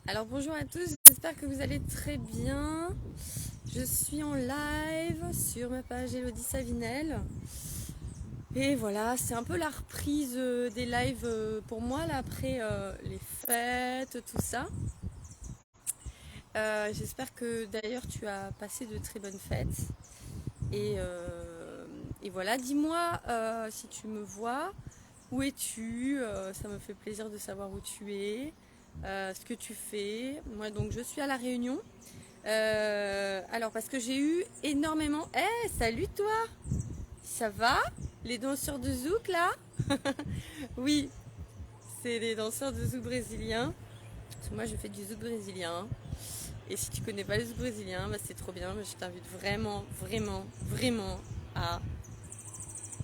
Alors bonjour à tous, j'espère que vous allez très bien. Je suis en live sur ma page Elodie Savinel. Et voilà, c'est un peu la reprise des lives pour moi là après les fêtes, tout ça. J'espère que d'ailleurs tu as passé de très bonnes fêtes. Et, euh, et voilà, dis-moi si tu me vois, où es-tu? Ça me fait plaisir de savoir où tu es, ce que tu fais. Moi donc je suis à La Réunion. Alors parce que j'ai eu énormément... Eh, salut toi. Ça va? Les danseurs de zouk là? Oui, c'est les danseurs de zouk brésiliens. Parce que moi je fais du zouk brésilien. Et si tu connais pas le zouk brésilien, bah, c'est trop bien. Je t'invite vraiment, vraiment, vraiment à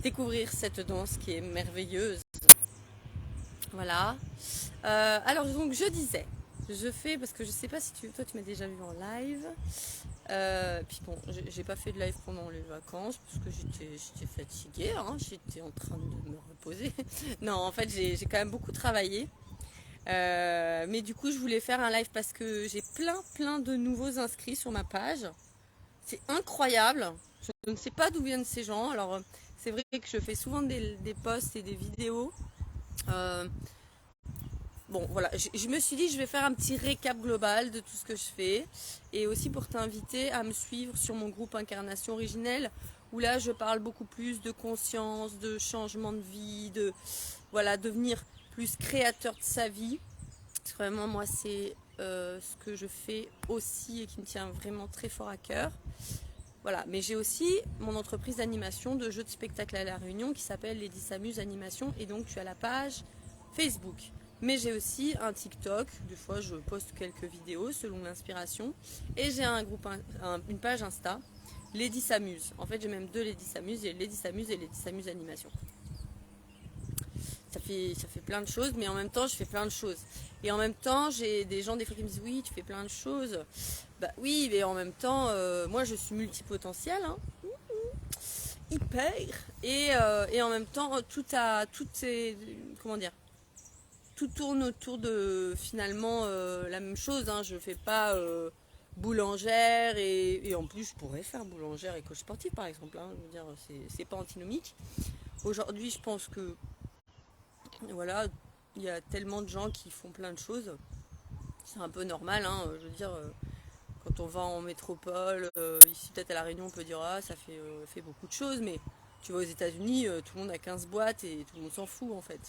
découvrir cette danse qui est merveilleuse. Voilà. Alors donc je disais, je fais, parce que je sais pas si toi tu m'as déjà vu en live. Puis bon, j'ai pas fait de live pendant les vacances parce que j'étais fatiguée, hein, j'étais en train de me reposer. Non, en fait, j'ai quand même beaucoup travaillé. Mais du coup, je voulais faire un live parce que j'ai plein de nouveaux inscrits sur ma page. C'est incroyable. Je ne sais pas d'où viennent ces gens. Alors, c'est vrai que je fais souvent des posts et des vidéos. Euh, Bon, voilà, je me suis dit, je vais faire un petit récap global de tout ce que je fais et aussi pour t'inviter à me suivre sur mon groupe Incarnation Originelle où là, je parle beaucoup plus de conscience, de changement de vie, de voilà, devenir plus créateur de sa vie. Parce que vraiment, moi, c'est ce que je fais aussi et qui me tient vraiment très fort à cœur. Voilà, mais j'ai aussi mon entreprise d'animation de jeux de spectacle à La Réunion qui s'appelle Lady S'amuse Animation et donc tu as la page Facebook. Mais j'ai aussi un TikTok, des fois je poste quelques vidéos selon l'inspiration et j'ai un groupe, une page Insta, Lady S'amuse. En fait j'ai même deux Lady S'amuse, il y a Lady S'amuse et Lady S'amuse Animation. Ça fait plein de choses, mais en même temps je fais plein de choses. Et en même temps j'ai des gens des fois qui me disent oui tu fais plein de choses. Bah oui, mais en même temps moi je suis multipotentielle, hein, hyper. Et en même temps, comment dire, tout tourne autour de finalement la même chose. Hein. Je fais pas boulangère et en plus je pourrais faire boulangère et coach sportif par exemple. Hein. Je veux dire, c'est pas antinomique. Aujourd'hui, je pense que voilà, il y a tellement de gens qui font plein de choses. C'est un peu normal. Hein. Je veux dire. Quand on va en métropole, ici peut-être à La Réunion, on peut dire ah ça fait beaucoup de choses, mais tu vas aux États-Unis, tout le monde a 15 boîtes et tout le monde s'en fout en fait.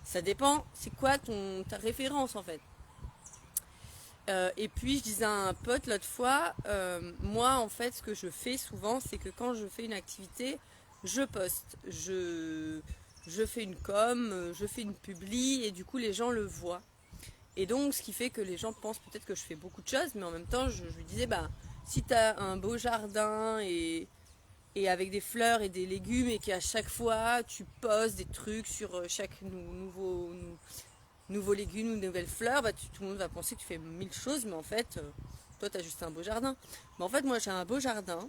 Ça dépend, c'est quoi ta référence en fait. Et puis je disais à un pote l'autre fois, moi en fait ce que je fais souvent c'est que quand je fais une activité, je poste, je fais une com, je fais une publi et du coup les gens le voient. Et donc, ce qui fait que les gens pensent peut-être que je fais beaucoup de choses, mais en même temps, je lui disais, bah, si tu as un beau jardin et avec des fleurs et des légumes et qu'à chaque fois, tu poses des trucs sur chaque nouveau légume ou nouvelle fleur, bah, tout le monde va penser que tu fais mille choses, mais en fait, toi, tu as juste un beau jardin. Mais en fait, moi, j'ai un beau jardin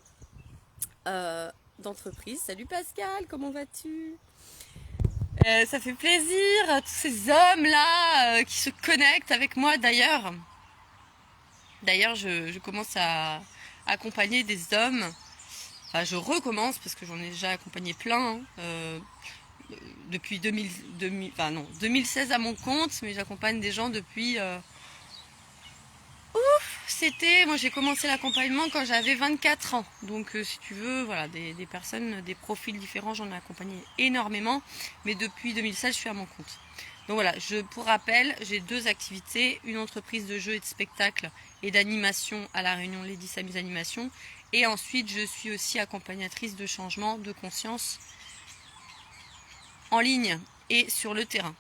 d'entreprise. Salut Pascal, comment vas-tu? Ça fait plaisir, tous ces hommes-là qui se connectent avec moi d'ailleurs. D'ailleurs, je commence à accompagner des hommes. Enfin, je recommence parce que j'en ai déjà accompagné plein. Hein, depuis 2016 à mon compte, mais j'accompagne des gens depuis... moi j'ai commencé l'accompagnement quand j'avais 24 ans. Donc si tu veux, voilà, des personnes, des profils différents, j'en ai accompagné énormément. Mais depuis 2016, je suis à mon compte. Donc voilà, pour rappel, j'ai deux activités, une entreprise de jeux et de spectacles et d'animation à La Réunion, Lady S'amuse Animation. Et ensuite, je suis aussi accompagnatrice de changement de conscience en ligne et sur le terrain.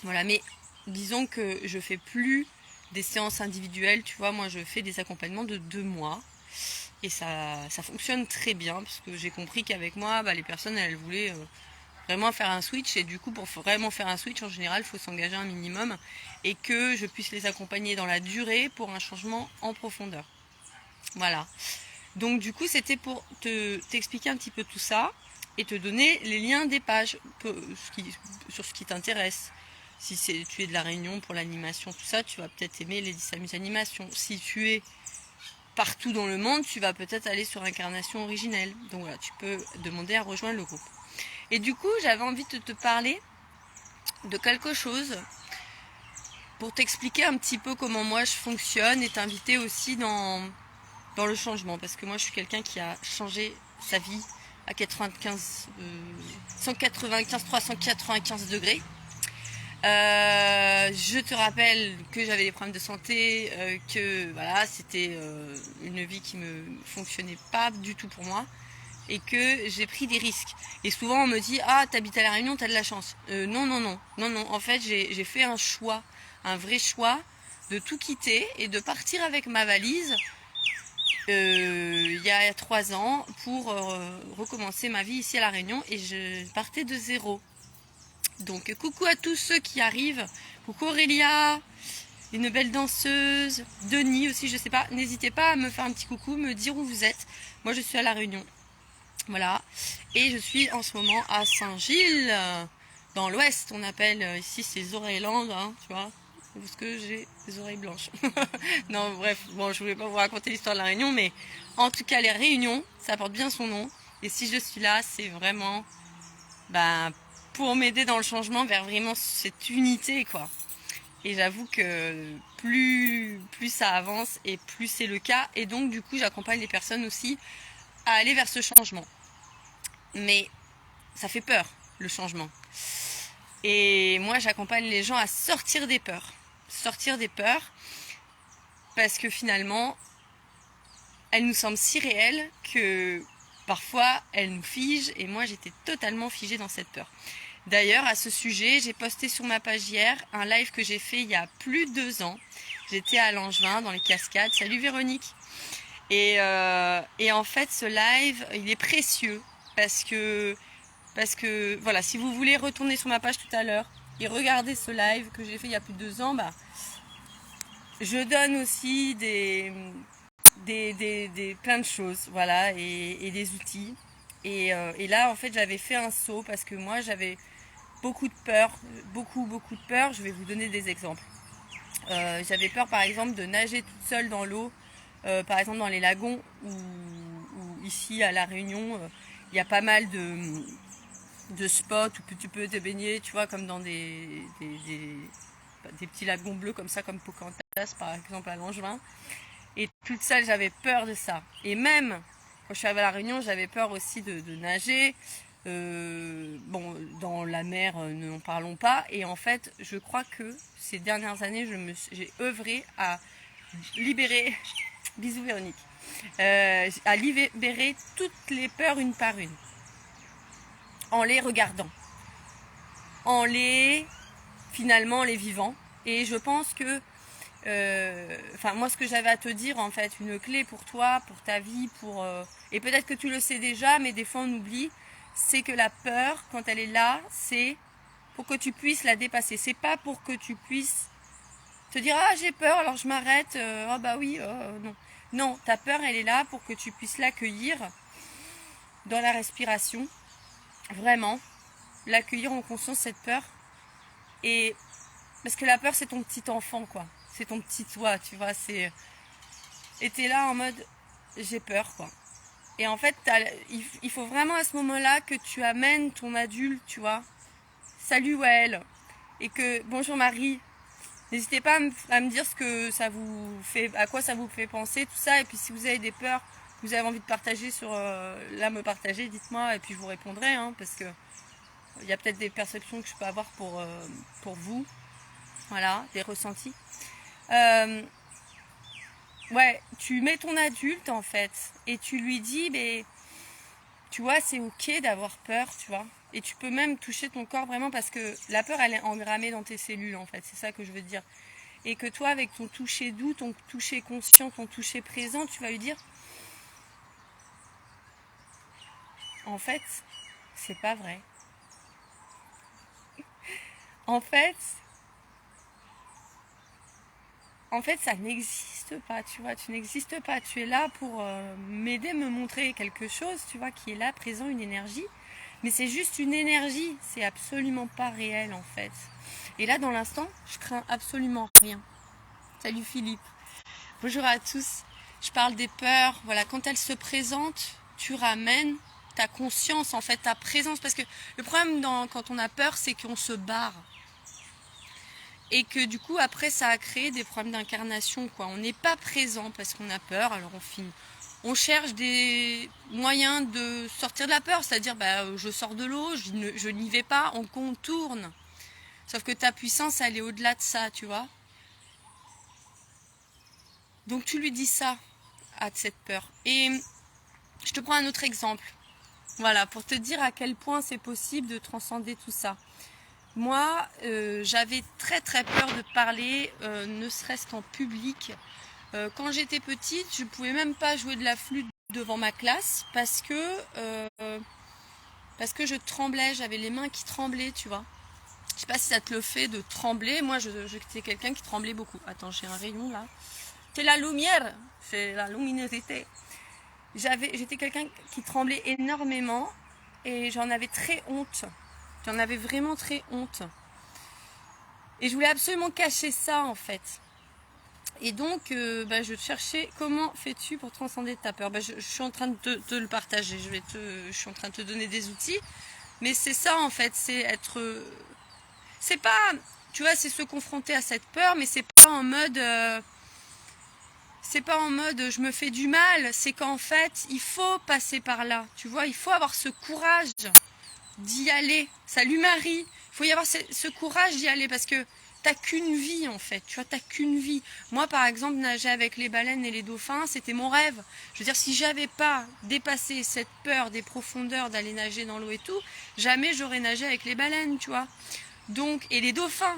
Voilà, mais disons que je fais plus des séances individuelles, tu vois, moi je fais des accompagnements de 2 mois. Et ça fonctionne très bien, parce que j'ai compris qu'avec moi, bah, les personnes, elles voulaient vraiment faire un switch. Et du coup, pour vraiment faire un switch, en général, il faut s'engager un minimum. Et que je puisse les accompagner dans la durée pour un changement en profondeur. Voilà. Donc du coup, c'était pour t'expliquer un petit peu tout ça et te donner les liens des pages sur ce qui t'intéresse. Si tu es de la Réunion pour l'animation, tout ça, tu vas peut-être aimer les Samus Animation. Si tu es partout dans le monde, tu vas peut-être aller sur Incarnation Originelle. Donc voilà, tu peux demander à rejoindre le groupe. Et du coup, j'avais envie de te parler de quelque chose pour t'expliquer un petit peu comment moi je fonctionne et t'inviter aussi dans le changement. Parce que moi, je suis quelqu'un qui a changé sa vie à 195, 395 degrés. Je te rappelle que j'avais des problèmes de santé, que voilà, c'était une vie qui me fonctionnait pas du tout pour moi et que j'ai pris des risques. Et souvent on me dit ah, t'habites à La Réunion, t'as de la chance. Non. En fait, j'ai fait un choix, un vrai choix de tout quitter et de partir avec ma valise il y a 3 ans pour recommencer ma vie ici à La Réunion et je partais de zéro. Donc coucou à tous ceux qui arrivent, coucou Aurélia, une belle danseuse, Denis aussi, je sais pas, n'hésitez pas à me faire un petit coucou, me dire où vous êtes. Moi je suis à La Réunion, voilà, et je suis en ce moment à Saint-Gilles, dans l'ouest, on appelle ici c'est Oreilland, hein, tu vois, parce que j'ai des oreilles blanches. Non bref, bon je voulais pas vous raconter l'histoire de La Réunion, mais en tout cas les Réunions, ça porte bien son nom, et si je suis là, c'est vraiment, pour m'aider dans le changement vers vraiment cette unité, quoi. Et j'avoue que plus ça avance et plus c'est le cas. Et donc du coup j'accompagne les personnes aussi à aller vers ce changement. Mais ça fait peur, le changement. Et moi j'accompagne les gens à sortir des peurs. Sortir des peurs parce que finalement elles nous semblent si réelles que parfois elles nous figent. Et moi j'étais totalement figée dans cette peur. D'ailleurs, à ce sujet, j'ai posté sur ma page hier un live que j'ai fait il y a plus de 2 ans. J'étais à Langevin, dans les Cascades. Salut Véronique. Et en fait, ce live, il est précieux parce que voilà, si vous voulez retourner sur ma page tout à l'heure et regarder ce live que j'ai fait il y a plus de 2 ans, je donne aussi des plein de choses, voilà, et des outils. Et là, en fait, j'avais fait un saut parce que moi, j'avais beaucoup de peur, beaucoup de peur. Je vais vous donner des exemples. J'avais peur par exemple de nager toute seule dans l'eau, par exemple dans les lagons ou ici à La Réunion, il y a pas mal de spots où tu peux te baigner, tu vois, comme dans des petits lagons bleus comme ça, comme Pocahontas par exemple à Langevin. Et toute seule, j'avais peur de ça. Et même quand je suis arrivée à La Réunion, j'avais peur aussi de nager. Dans la mer, n'en parlons pas. Et en fait, je crois que ces dernières années, j'ai œuvré à libérer, bisous Véronique, à libérer toutes les peurs une par une, en les regardant, finalement, les vivant. Et je pense que, moi, ce que j'avais à te dire, en fait, une clé pour toi, pour ta vie, et peut-être que tu le sais déjà, mais des fois on oublie. C'est que la peur, quand elle est là, c'est pour que tu puisses la dépasser. C'est pas pour que tu puisses te dire ah j'ai peur alors je m'arrête, non. Non, ta peur elle est là pour que tu puisses l'accueillir dans la respiration, vraiment, l'accueillir en conscience cette peur. Et parce que la peur c'est ton petit enfant quoi, c'est ton petit toi, tu vois, et t'es là en mode j'ai peur quoi. Et en fait, il faut vraiment à ce moment-là que tu amènes ton adulte, tu vois. Salut Well. Et que, bonjour Marie. N'hésitez pas à me dire ce que ça vous fait, à quoi ça vous fait penser, tout ça. Et puis si vous avez des peurs, vous avez envie de partager me partager, dites-moi. Et puis je vous répondrai, hein, parce que il y a peut-être des perceptions que je peux avoir pour vous. Voilà, des ressentis. Ouais, tu mets ton adulte en fait et tu lui dis, tu vois, c'est ok d'avoir peur, tu vois. Et tu peux même toucher ton corps vraiment parce que la peur, elle est engrammée dans tes cellules en fait, c'est ça que je veux te dire. Et que toi, avec ton toucher doux, ton toucher conscient, ton toucher présent, tu vas lui dire, en fait, c'est pas vrai. En fait, ça n'existe pas, tu vois, tu n'existes pas. Tu es là pour m'aider, me montrer quelque chose, tu vois, qui est là, présent, une énergie. Mais c'est juste une énergie, c'est absolument pas réel, en fait. Et là, dans l'instant, je crains absolument rien. Salut Philippe. Bonjour à tous. Je parle des peurs. Voilà, quand elles se présentent, tu ramènes ta conscience, en fait, ta présence. Parce que le problème quand on a peur, c'est qu'on se barre. Et que du coup, après, ça a créé des problèmes d'incarnation, quoi. On n'est pas présent parce qu'on a peur, alors on cherche des moyens de sortir de la peur. C'est-à-dire, je sors de l'eau, je n'y vais pas, on contourne. Sauf que ta puissance, elle est au-delà de ça, tu vois. Donc tu lui dis ça à cette peur. Et je te prends un autre exemple. Voilà, pour te dire à quel point c'est possible de transcender tout ça. Moi, j'avais très très peur de parler, ne serait-ce qu'en public. Quand j'étais petite, je ne pouvais même pas jouer de la flûte devant ma classe parce que je tremblais, j'avais les mains qui tremblaient, tu vois. Je sais pas si ça te le fait de trembler. Moi, j'étais quelqu'un qui tremblait beaucoup. Attends, j'ai un rayon là. C'est la lumière, c'est la luminosité. J'étais quelqu'un qui tremblait énormément et j'en avais très honte. J'en avais vraiment très honte. Et je voulais absolument cacher ça en fait. Et donc, je cherchais comment fais-tu pour transcender ta peur. Je suis en train de te le partager. Je suis en train de te donner des outils. Mais c'est ça en fait, c'est être... c'est pas... Tu vois, c'est se confronter à cette peur, mais c'est pas en mode... c'est pas en mode je me fais du mal, c'est qu'en fait il faut passer par là, tu vois, il faut avoir ce courage d'y aller. Salut Marie, il faut y avoir ce courage d'y aller parce que t'as qu'une vie en fait, tu vois, t'as qu'une vie. Moi par exemple, nager avec les baleines et les dauphins, c'était mon rêve. Je veux dire, si j'avais pas dépassé cette peur des profondeurs d'aller nager dans l'eau et tout, jamais j'aurais nagé avec les baleines, tu vois. Donc, et les dauphins.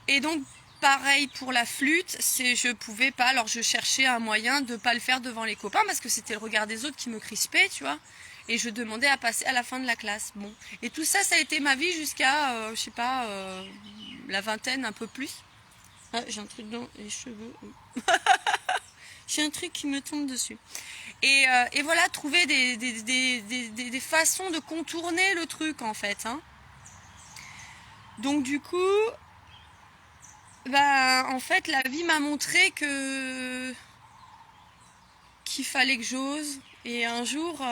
Et donc, pareil pour la flûte, je pouvais pas, alors je cherchais un moyen de pas le faire devant les copains parce que c'était le regard des autres qui me crispait, tu vois. Et je demandais à passer à la fin de la classe. Bon, et tout ça, ça a été ma vie jusqu'à, je sais pas, la vingtaine, un peu plus. Ah, j'ai un truc dans les cheveux. J'ai un truc qui me tombe dessus. Et voilà, trouver des façons de contourner le truc en fait. Hein. Donc du coup. En fait, la vie m'a montré qu'il fallait que j'ose. Et un jour,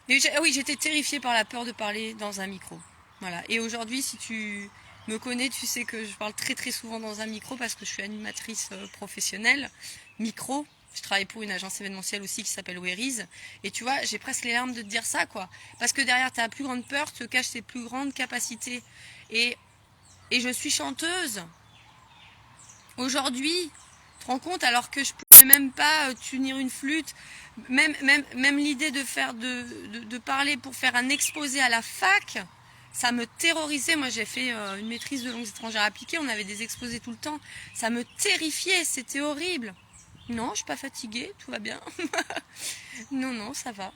oui, j'étais terrifiée par la peur de parler dans un micro. Voilà. Et aujourd'hui, si tu me connais, tu sais que je parle très très souvent dans un micro parce que je suis animatrice professionnelle. Micro. Je travaille pour une agence événementielle aussi qui s'appelle Weariz. Et tu vois, j'ai presque les larmes de te dire ça, quoi. Parce que derrière ta plus grande peur te cachent tes plus grandes capacités. Et je suis chanteuse. Aujourd'hui, tu te rends compte, alors que je pouvais même pas tenir une flûte, même l'idée de parler pour faire un exposé à la fac, ça me terrorisait. Moi, j'ai fait une maîtrise de langues étrangères appliquées, on avait des exposés tout le temps. Ça me terrifiait, c'était horrible. Non, je suis pas fatiguée, tout va bien. Non, ça va.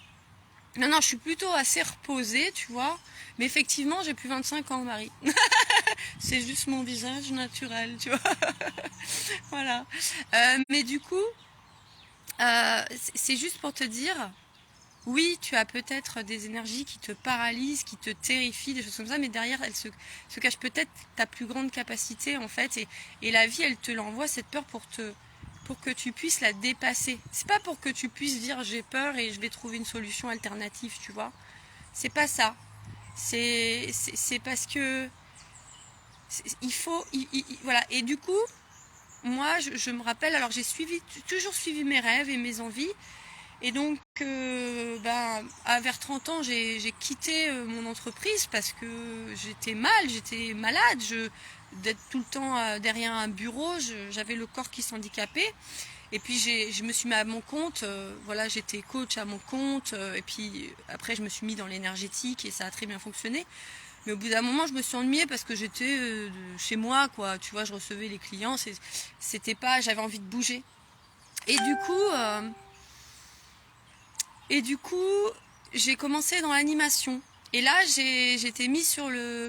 Non, je suis plutôt assez reposée, tu vois. Mais effectivement, j'ai plus 25 ans, Marie. C'est juste mon visage naturel, tu vois. Voilà. Mais du coup, c'est juste pour te dire, oui, tu as peut-être des énergies qui te paralysent, qui te terrifient, des choses comme ça, mais derrière, elle se cache peut-être ta plus grande capacité, en fait. Et la vie, elle te l'envoie, cette peur, pour que tu puisses la dépasser. C'est pas pour que tu puisses dire j'ai peur et je vais trouver une solution alternative, tu vois. C'est pas ça. C'est parce que voilà. Et du coup, moi, je me rappelle, alors j'ai toujours suivi mes rêves et mes envies. Et donc, vers 30 ans, j'ai quitté mon entreprise parce que j'étais malade. D'être tout le temps derrière un bureau, j'avais le corps qui s'handicapait. Et puis je me suis mis à mon compte, voilà, j'étais coach à mon compte, et puis après je me suis mis dans l'énergétique et ça a très bien fonctionné. Mais au bout d'un moment, je me suis ennuyée parce que j'étais chez moi, quoi. Tu vois, je recevais les clients, c'était pas, j'avais envie de bouger. Et du coup, j'ai commencé dans l'animation. Et là, j'étais mise sur le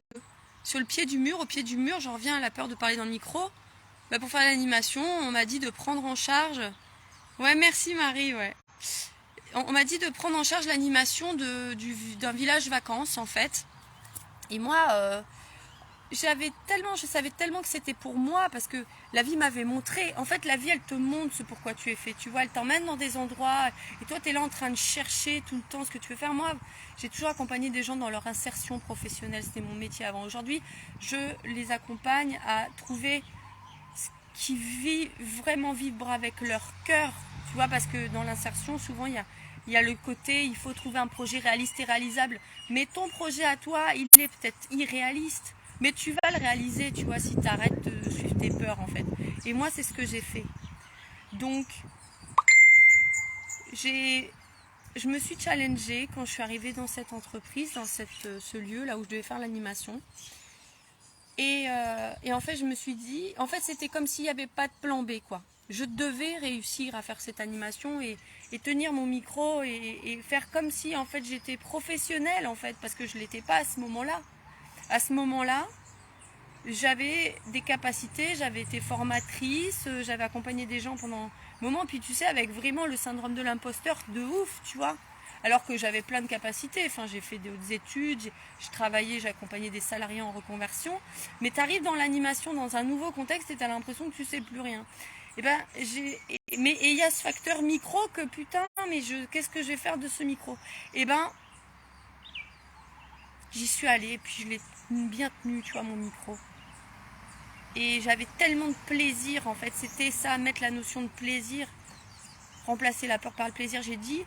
pied du mur. Au pied du mur, j'en reviens à la peur de parler dans le micro. Pour faire l'animation, on m'a dit de prendre en charge. Ouais, merci Marie, ouais. on m'a dit de prendre en charge l'animation d'un village vacances en fait. Et moi, je savais tellement que c'était pour moi parce que la vie m'avait montré. En fait, la vie, elle te montre ce pourquoi tu es fait. Tu vois, elle t'emmène dans des endroits et toi, tu es là en train de chercher tout le temps ce que tu veux faire. Moi, j'ai toujours accompagné des gens dans leur insertion professionnelle. C'était mon métier avant. Aujourd'hui, je les accompagne à trouver ce qui vraiment vibre avec leur cœur. Tu vois, parce que dans l'insertion, souvent, il y a le côté, il faut trouver un projet réaliste et réalisable. Mais ton projet à toi, il est peut-être irréaliste. Mais tu vas le réaliser, tu vois, si tu arrêtes de suivre tes peurs, en fait. Et moi, c'est ce que j'ai fait. Donc, je me suis challengée quand je suis arrivée dans cette entreprise, dans ce lieu, là où je devais faire l'animation. Et en fait, je me suis dit, en fait, c'était comme s'il n'y avait pas de plan B, quoi. Je devais réussir à faire cette animation et tenir mon micro et faire comme si, en fait, j'étais professionnelle, en fait, parce que je ne l'étais pas à ce moment-là. À ce moment-là, j'avais des capacités, j'avais été formatrice, j'avais accompagné des gens pendant un moment, puis tu sais, avec vraiment le syndrome de l'imposteur de ouf, tu vois. Alors que j'avais plein de capacités, enfin, j'ai fait des hautes études, j'ai travaillé, j'ai accompagné des salariés en reconversion, mais tu arrives dans l'animation, dans un nouveau contexte et tu as l'impression que tu sais plus rien. Et ben, mais il y a ce facteur micro que putain, mais qu'est-ce que je vais faire de ce micro? Et ben, j'y suis allée, et puis je l'ai bien tenu, tu vois, mon micro. Et j'avais tellement de plaisir, en fait, c'était ça, mettre la notion de plaisir, remplacer la peur par le plaisir, j'ai dit.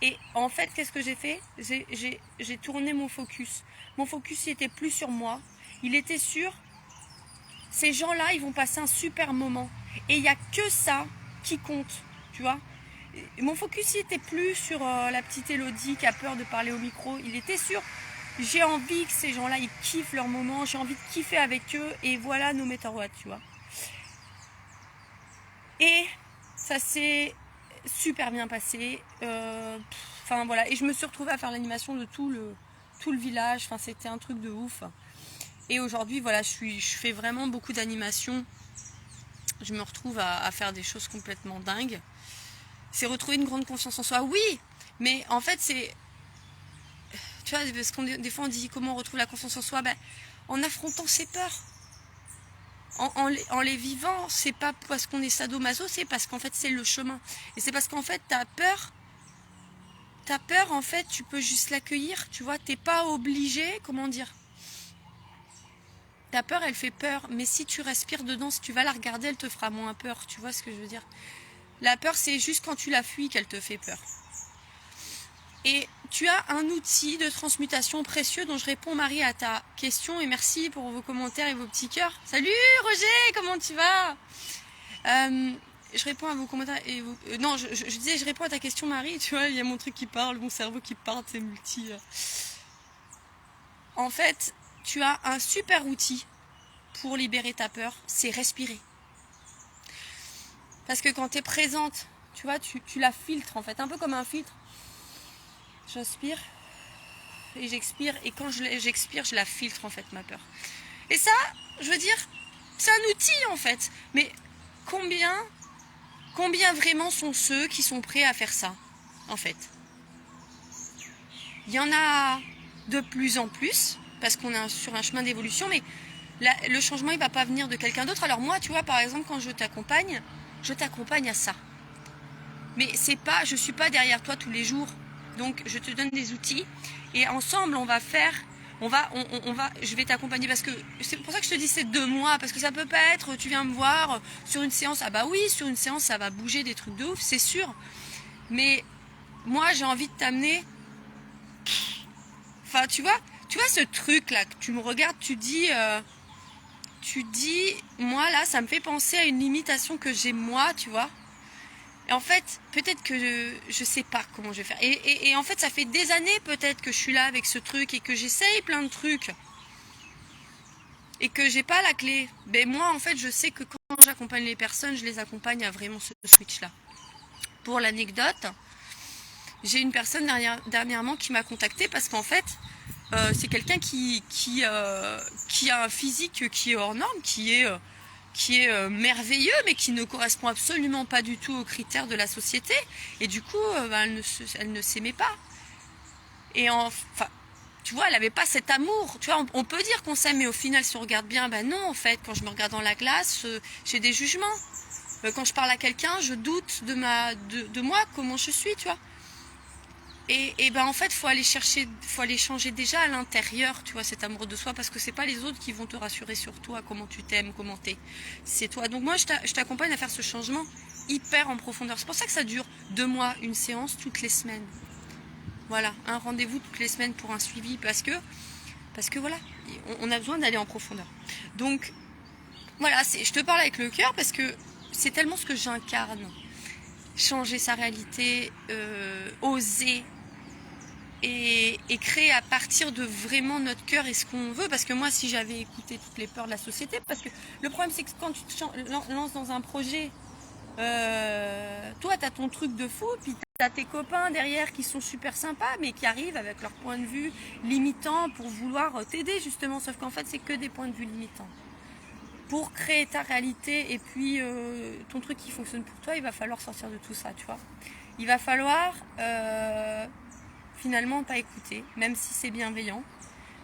Et en fait, qu'est-ce que j'ai fait? J'ai tourné mon focus. Mon focus, il était plus sur moi, il était sur ces gens-là, ils vont passer un super moment. Et il n'y a que ça qui compte, tu vois. Et mon focus, il était plus sur la petite Élodie qui a peur de parler au micro, il était sur... J'ai envie que ces gens-là, ils kiffent leur moment, j'ai envie de kiffer avec eux, et voilà no matter what, tu vois. Et ça s'est super bien passé. Enfin voilà, et je me suis retrouvée à faire l'animation de tout le village, enfin c'était un truc de ouf. Et aujourd'hui, voilà, je fais vraiment beaucoup d'animation. Je me retrouve à faire des choses complètement dingues. C'est retrouver une grande confiance en soi, oui, mais en fait c'est... Tu vois, parce des fois on dit comment on retrouve la confiance en soi, ben, en affrontant ses peurs, en les vivant. C'est pas parce qu'on est sadomaso, c'est parce qu'en fait c'est le chemin. Et c'est parce qu'en fait t'as peur, en fait tu peux juste l'accueillir, tu vois, t'es pas obligé, comment dire. Ta peur, elle fait peur, mais si tu respires dedans, si tu vas la regarder, elle te fera moins peur, tu vois ce que je veux dire. La peur, c'est juste quand tu la fuis qu'elle te fait peur. Et tu as un outil de transmutation précieux dont je réponds, Marie, à ta question. Et merci pour vos commentaires et vos petits cœurs. Salut Roger, comment tu vas? Je réponds à vos commentaires et non, je disais, je réponds à ta question, Marie. Tu vois, il y a mon truc qui parle, mon cerveau qui parle, c'est multi. En fait, tu as un super outil pour libérer ta peur, c'est respirer. Parce que quand tu es présente, tu vois, tu la filtres en fait, un peu comme un filtre. J'inspire et j'expire, et quand j'expire, je la filtre en fait, ma peur. Et ça, je veux dire, c'est un outil en fait. Mais combien vraiment sont ceux qui sont prêts à faire ça, en fait? Il y en a de plus en plus, parce qu'on est sur un chemin d'évolution, mais le changement, il ne va pas venir de quelqu'un d'autre. Alors moi, tu vois, par exemple, quand je t'accompagne à ça. Mais c'est pas, je suis pas derrière toi tous les jours. Donc, je te donne des outils et ensemble, on va faire, je vais t'accompagner parce que c'est pour ça que je te dis c'est 2 mois, parce que ça peut pas être, tu viens me voir sur une séance, ah bah oui, sur une séance, ça va bouger des trucs de ouf, c'est sûr. Mais moi, j'ai envie de t'amener, enfin, tu vois ce truc là, que tu me regardes, tu dis, moi là, ça me fait penser à une limitation que j'ai moi, tu vois. Et en fait, peut-être que je sais pas comment je vais faire. Et en fait, ça fait des années peut-être que je suis là avec ce truc et que j'essaye plein de trucs. Et que j'ai pas la clé. Mais moi, en fait, je sais que quand j'accompagne les personnes, je les accompagne à vraiment ce switch-là. Pour l'anecdote, j'ai une personne dernièrement qui m'a contactée parce qu'en fait, c'est quelqu'un qui a un physique qui est hors norme, qui est merveilleux, mais qui ne correspond absolument pas du tout aux critères de la société. Et du coup, elle ne s'aimait pas. Et enfin, tu vois, elle n'avait pas cet amour. Tu vois, on peut dire qu'on s'aime, mais au final, si on regarde bien, ben non, en fait, quand je me regarde dans la glace, j'ai des jugements. Quand je parle à quelqu'un, je doute de moi, comment je suis, tu vois. Et ben en fait, faut aller changer déjà à l'intérieur, tu vois, cet amour de soi, parce que c'est pas les autres qui vont te rassurer sur toi, comment tu t'aimes, comment t'es. C'est toi. Donc moi, je t'accompagne à faire ce changement hyper en profondeur. C'est pour ça que ça dure 2 mois, une séance toutes les semaines. Voilà, un rendez-vous toutes les semaines pour un suivi, parce que voilà, on a besoin d'aller en profondeur. Donc voilà, je te parle avec le cœur parce que c'est tellement ce que j'incarne. Changer sa réalité, oser et créer à partir de vraiment notre cœur et ce qu'on veut. Parce que moi, si j'avais écouté toutes les peurs de la société, parce que le problème, c'est que quand tu te lances dans un projet, toi, tu as ton truc de fou, puis tu as tes copains derrière qui sont super sympas, mais qui arrivent avec leur point de vue limitant pour vouloir t'aider, justement. Sauf qu'en fait, c'est que des points de vue limitants. Pour créer ta réalité et puis ton truc qui fonctionne pour toi, il va falloir sortir de tout ça, tu vois. Il va falloir finalement pas écouter, même si c'est bienveillant.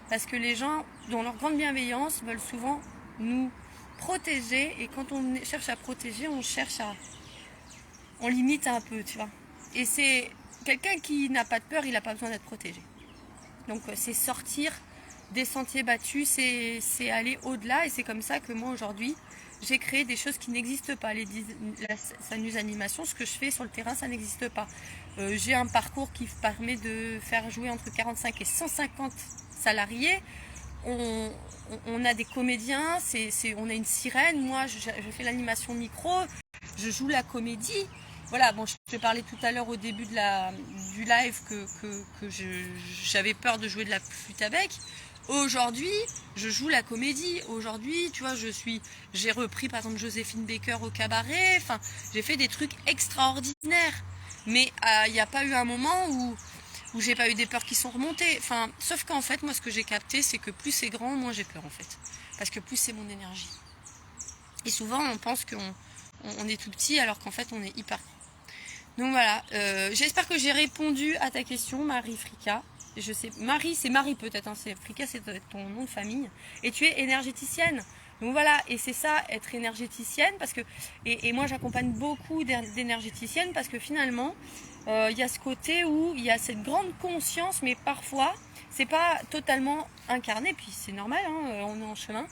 Parce que les gens, dans leur grande bienveillance, veulent souvent nous protéger. Et quand on cherche à protéger, on limite un peu, tu vois. Et c'est quelqu'un qui n'a pas de peur, il n'a pas besoin d'être protégé. Donc c'est sortir des sentiers battus, c'est aller au-delà. Et c'est comme ça que moi aujourd'hui, j'ai créé des choses qui n'existent pas. La Sanus Animation, ce que je fais sur le terrain, ça n'existe pas. J'ai un parcours qui permet de faire jouer entre 45 et 150 salariés. On a des comédiens, on a une sirène. Moi, je fais l'animation micro, je joue la comédie. Voilà, bon, je te parlais tout à l'heure au début du live que j'avais peur de jouer de la flûte à bec. Aujourd'hui, je joue la comédie. Aujourd'hui, tu vois, j'ai repris par exemple Joséphine Baker au cabaret. Enfin, j'ai fait des trucs extraordinaires. Mais il n'y a pas eu un moment où j'ai pas eu des peurs qui sont remontées. Enfin, sauf qu'en fait, moi, ce que j'ai capté, c'est que plus c'est grand, moins j'ai peur en fait. Parce que plus c'est mon énergie. Et souvent, on pense qu'on est tout petit alors qu'en fait, on est hyper grand. Donc voilà, j'espère que j'ai répondu à ta question, Marie Frika. Je sais, Marie, c'est Marie peut-être, hein, Frika, c'est ton nom de famille. Et tu es énergéticienne. Donc voilà, et c'est ça, être énergéticienne, parce que, et moi j'accompagne beaucoup d'énergéticiennes, parce que finalement, il y a ce côté où il y a cette grande conscience, mais parfois, c'est pas totalement incarné, puis c'est normal, hein, on est en chemin.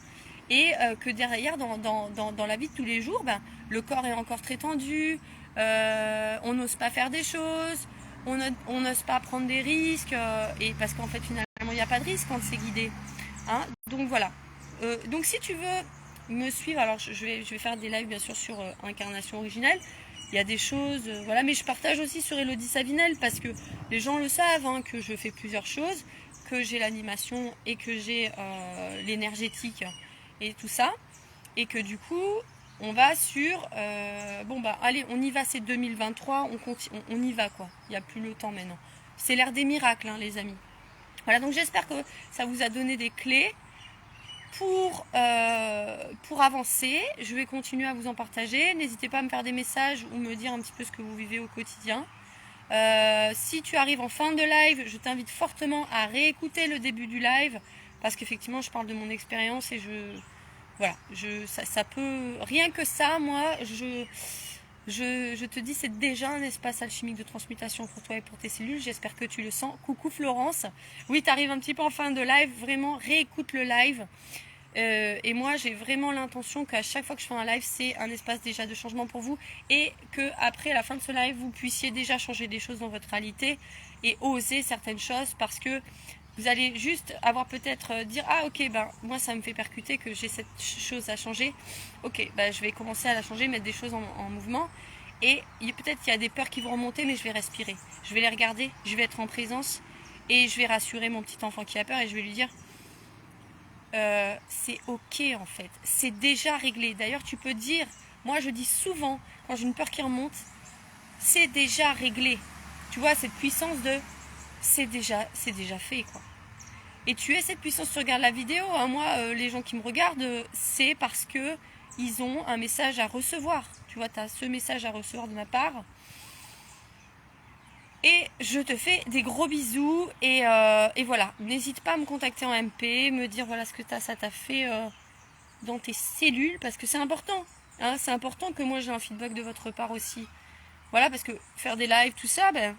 Et que derrière, dans la vie de tous les jours, ben, le corps est encore très tendu, on n'ose pas faire des choses, on n'ose pas prendre des risques, et parce qu'en fait finalement il n'y a pas de risque quand c'est guidé. Hein. Donc voilà. Donc si tu veux me suivre, alors je vais faire des lives bien sûr sur Incarnation Originelle. Il y a des choses, voilà, mais je partage aussi sur Elodie Savinel parce que les gens le savent, hein, que je fais plusieurs choses, que j'ai l'animation et que j'ai l'énergétique et tout ça, et que du coup on va sur bon bah allez, on y va, c'est 2023, on y va quoi, il n'y a plus le temps maintenant, c'est l'ère des miracles, hein, les amis. Voilà, donc j'espère que ça vous a donné des clés pour avancer. Je vais continuer à vous en partager. N'hésitez pas à me faire des messages ou me dire un petit peu ce que vous vivez au quotidien. Si tu arrives en fin de live, je t'invite fortement à réécouter le début du live parce qu'effectivement je parle de mon expérience et voilà, ça peut, rien que ça, moi je te dis, c'est déjà un espace alchimique de transmutation pour toi et pour tes cellules. J'espère que tu le sens. Coucou Florence. Oui, tu arrives un petit peu en fin de live. Vraiment, réécoute le live. Et moi, j'ai vraiment l'intention qu'à chaque fois que je fais un live, c'est un espace déjà de changement pour vous. Et qu'après, à la fin de ce live, vous puissiez déjà changer des choses dans votre réalité et oser certaines choses parce que vous allez juste avoir peut-être dire ah ok, ben moi ça me fait percuter que j'ai cette chose à changer, ok, ben je vais commencer à la changer, mettre des choses en mouvement, et peut-être qu'il y a des peurs qui vont remonter, mais je vais respirer, je vais les regarder, je vais être en présence et je vais rassurer mon petit enfant qui a peur et je vais lui dire c'est ok en fait, c'est déjà réglé. D'ailleurs tu peux dire, moi je dis souvent quand j'ai une peur qui remonte, c'est déjà réglé, tu vois, cette puissance de c'est déjà fait quoi. Et tu es cette puissance, tu regardes la vidéo, hein, moi les gens qui me regardent, c'est parce que ils ont un message à recevoir. Tu vois, tu as ce message à recevoir de ma part. Et je te fais des gros bisous. Et voilà, n'hésite pas à me contacter en MP, me dire voilà ce que ça t'a fait dans tes cellules, parce que c'est important. Hein, c'est important que moi j'ai un feedback de votre part aussi. Voilà, parce que faire des lives, tout ça, ben,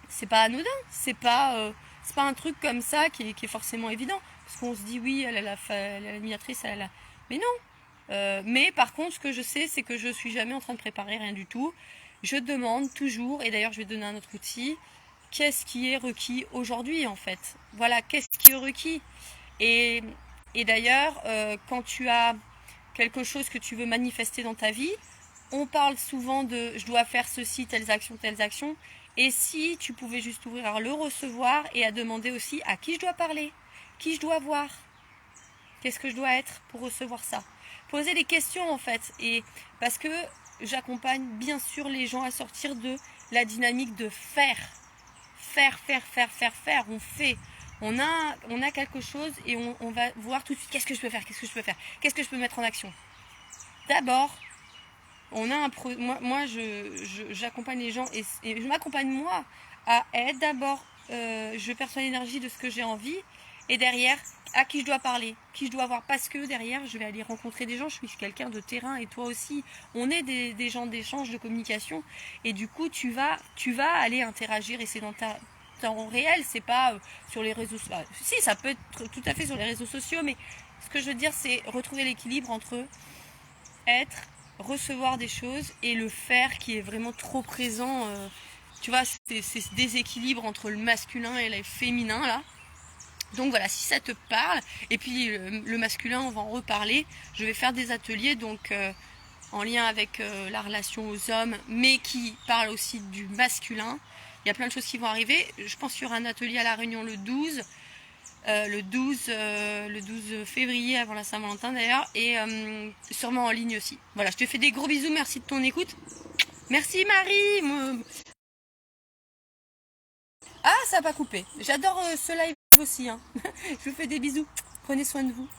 c'est pas anodin. C'est pas un truc comme ça qui est forcément évident. Parce qu'on se dit oui, elle est l'animatrice, elle a... Mais non. Mais par contre, ce que je sais, c'est que je suis jamais en train de préparer rien du tout. Je demande toujours, et d'ailleurs je vais donner un autre outil, qu'est-ce qui est requis aujourd'hui en fait. Voilà, qu'est-ce qui est requis. Et d'ailleurs, quand tu as quelque chose que tu veux manifester dans ta vie, on parle souvent de je dois faire ceci, telles actions. Et si tu pouvais juste ouvrir à le recevoir et à demander aussi à qui je dois parler, qui je dois voir, qu'est-ce que je dois être pour recevoir ça. Poser des questions en fait. Et parce que j'accompagne bien sûr les gens à sortir de la dynamique de faire. Faire. On fait. On a quelque chose et on va voir tout de suite qu'est-ce que je peux faire, qu'est-ce que je peux mettre en action. D'abord, on a moi j'accompagne les gens et je m'accompagne moi à être d'abord, je perçois l'énergie de ce que j'ai envie et derrière à qui je dois parler, qui je dois voir, parce que derrière je vais aller rencontrer des gens, je suis quelqu'un de terrain et toi aussi, on est des gens d'échange, de communication et du coup tu vas aller interagir et c'est dans temps réel, c'est pas sur les réseaux sociaux. Si, ça peut être tout à fait sur les réseaux sociaux, mais ce que je veux dire c'est retrouver l'équilibre entre être, recevoir des choses et le faire qui est vraiment trop présent. Tu vois, c'est ce déséquilibre entre le masculin et le féminin là. Donc voilà, si ça te parle, et puis le masculin, on va en reparler. Je vais faire des ateliers donc en lien avec la relation aux hommes, mais qui parlent aussi du masculin. Il y a plein de choses qui vont arriver. Je pense qu'il y aura un atelier à La Réunion le 12. Le 12 février avant la Saint-Valentin d'ailleurs, et sûrement en ligne aussi. Voilà, je te fais des gros bisous, merci de ton écoute. Merci Marie. Ah, ça n'a pas coupé. J'adore ce live aussi. Hein. Je vous fais des bisous. Prenez soin de vous.